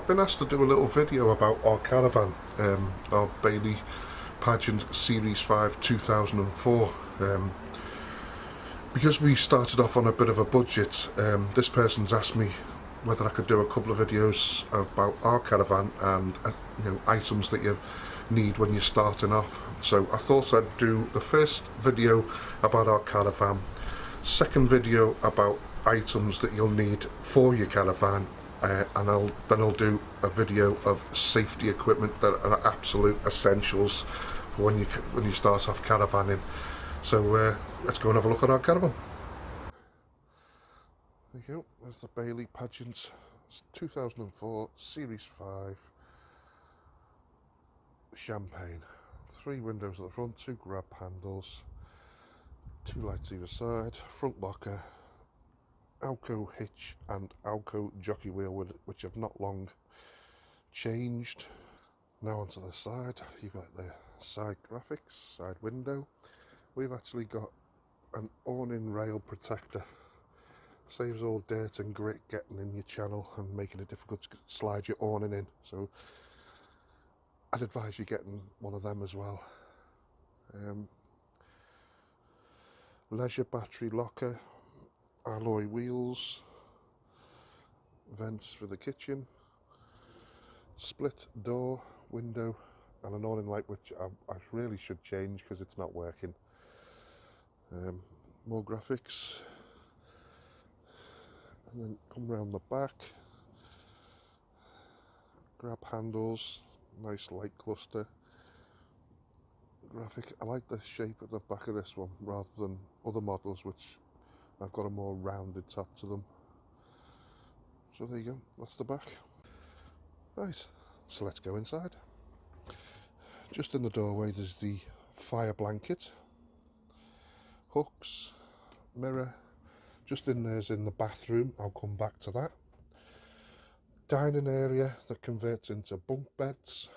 been asked to do a little video about our caravan, our Bailey Pageant Series 5 2004. Because we started off on a bit of a budget, this person's asked me whether I could do a couple of videos about our caravan and items that you need when you're starting off. So I thought I'd do the first video about our caravan, second video about items that you'll need for your caravan, and I'll do a video of safety equipment that are absolute essentials for when you start off caravanning. So let's go and have a look at our caravan. There you go, there's the Bailey Pageant 2004 Series 5 Champagne. 3 windows at the front, 2 grab handles, 2 lights either side, front locker, Alco hitch and Alco jockey wheel, which have not long changed. Now onto the side, you've got the side graphics, side window. We've actually got an awning rail protector. Saves all dirt and grit getting in your channel and making it difficult to slide your awning in. So I'd advise you getting one of them as well. Leisure battery locker, alloy wheels, vents for the kitchen, split door, window, and an awning light, which I really should change because it's not working. More graphics, and then come round the back, grab handles, nice light cluster graphic. I like the shape of the back of this one rather than other models which I've got a more rounded top to them. So there you go, that's the back. Right, so let's go inside. Just in the doorway there's the fire blanket, hooks, mirror. Just in there's in the bathroom, I'll come back to that. Dining area that converts into bunk beds.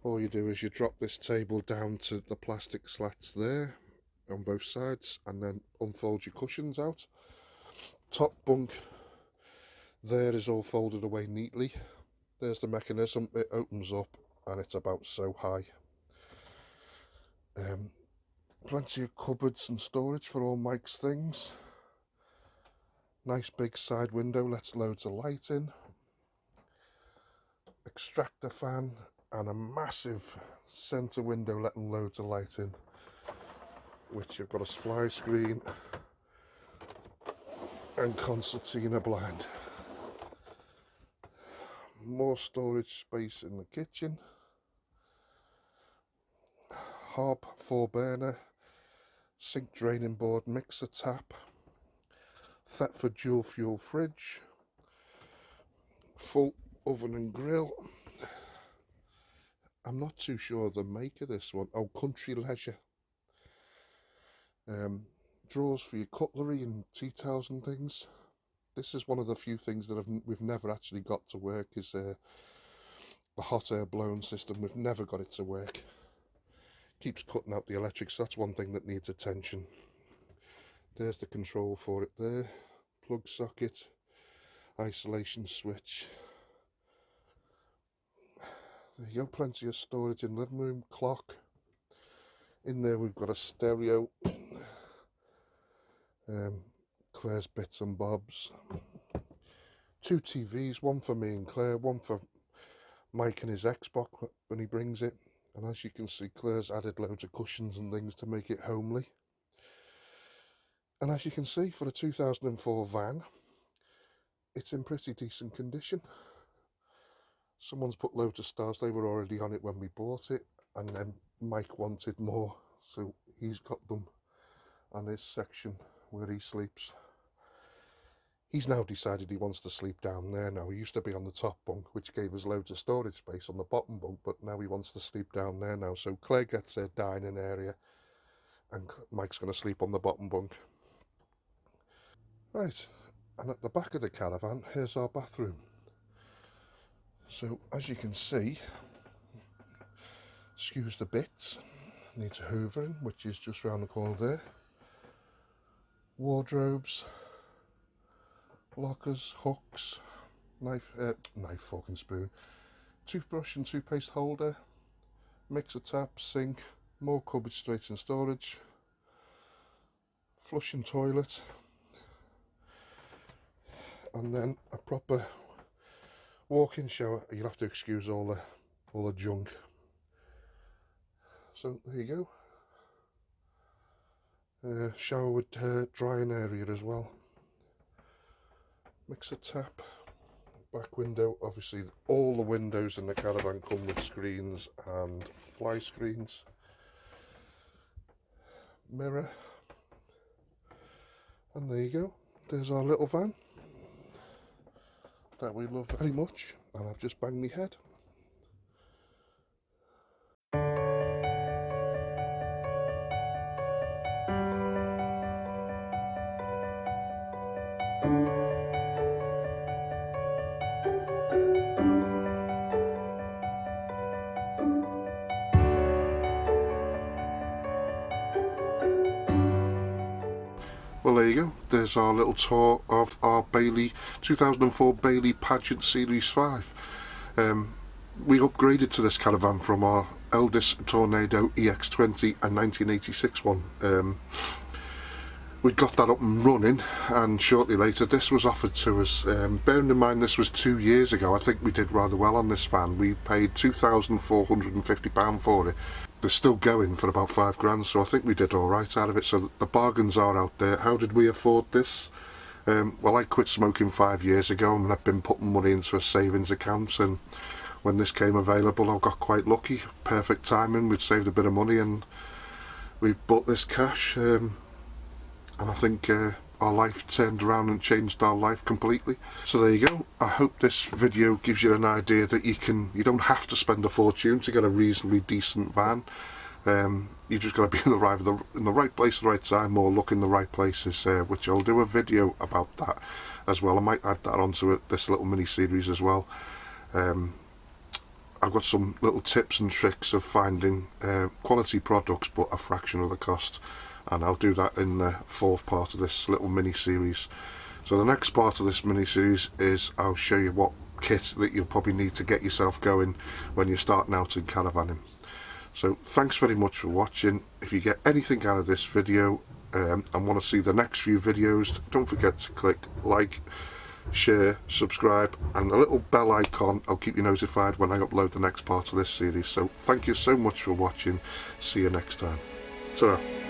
All you do is you drop this table down to the plastic slats there on both sides and then unfold your cushions out. Top bunk there is all folded away neatly. There's the mechanism, it opens up and it's about so high. Plenty of cupboards and storage for all Mike's things. Nice big side window, lets loads of light in. Extractor fan and a massive centre window letting loads of light in, which you've got a fly screen and concertina blind. More storage space in the kitchen. Hob 4 burner, sink draining board, mixer tap, Thetford dual fuel fridge, full oven and grill. I'm not too sure the make of this one. Oh, Country Leisure. Drawers for your cutlery and tea towels and things. This is one of the few things that we've never actually got to work, is the hot air blown system. We've never got it to work. Keeps cutting out the electrics. That's one thing that needs attention. There's the control for it there. Plug socket, isolation switch. There you go, plenty of storage in living room, clock. In there we've got a stereo, Claire's bits and bobs. 2 TVs, one for me and Claire, one for Mike and his Xbox when he brings it. And as you can see, Claire's added loads of cushions and things to make it homely. And as you can see, for a 2004 van, it's in pretty decent condition. Someone's put loads of stars, they were already on it when we bought it, and then Mike wanted more, so he's got them on his section where he sleeps. He's now decided he wants to sleep down there now. He used to be on the top bunk, which gave us loads of storage space on the bottom bunk, but now he wants to sleep down there now. So Claire gets her dining area and Mike's going to sleep on the bottom bunk. Right, and at the back of the caravan, here's our bathroom. So as you can see, excuse the bits, needs hoovering, which is just round the corner there. Wardrobes, lockers, hooks, knife, fork and spoon, toothbrush and toothpaste holder, mixer tap, sink, more cupboard space and storage, flushing toilet, and then a proper walk-in shower. You'll have to excuse all the junk. So there you go. Shower with drying area as well. Mixer tap, back window. Obviously all the windows in the Caravan come with screens and fly screens. Mirror, and there you go. There's our little van that we love very much, and I've just banged my head. Well, there you go. There's our little tour of our 2004 Bailey Pageant Series 5. We upgraded to this caravan from our eldest Tornado EX20 and 1986 one. We got that up and running, and shortly later this was offered to us. Bearing in mind this was 2 years ago, I think we did rather well on this van. We paid £2,450 for it. They're still going for about £5 so I think we did alright out of it. So the bargains are out there. How did we afford this? Well, I quit smoking 5 years ago, and I've been putting money into a savings account, and when this came available I got quite lucky. Perfect timing. We'd saved a bit of money and we bought this cash, and I think our life turned around and changed our life completely. So there you go. I hope this video gives you an idea that you don't have to spend a fortune to get a reasonably decent van. You just got to be in the right place at the right time, or look in the right places, which I'll do a video about that as well. I might add that onto this little mini series as well. I've got some little tips and tricks of finding quality products but a fraction of the cost, and I'll do that in the fourth part of this little mini series. So the next part of this mini series is I'll show you what kit that you'll probably need to get yourself going when you're starting out in caravanning. So thanks very much for watching. If you get anything out of this video and want to see the next few videos, don't forget to click like, share, subscribe, and a little bell icon. I'll keep you notified when I upload the next part of this series. So thank you so much for watching. See you next time. Ta-ra.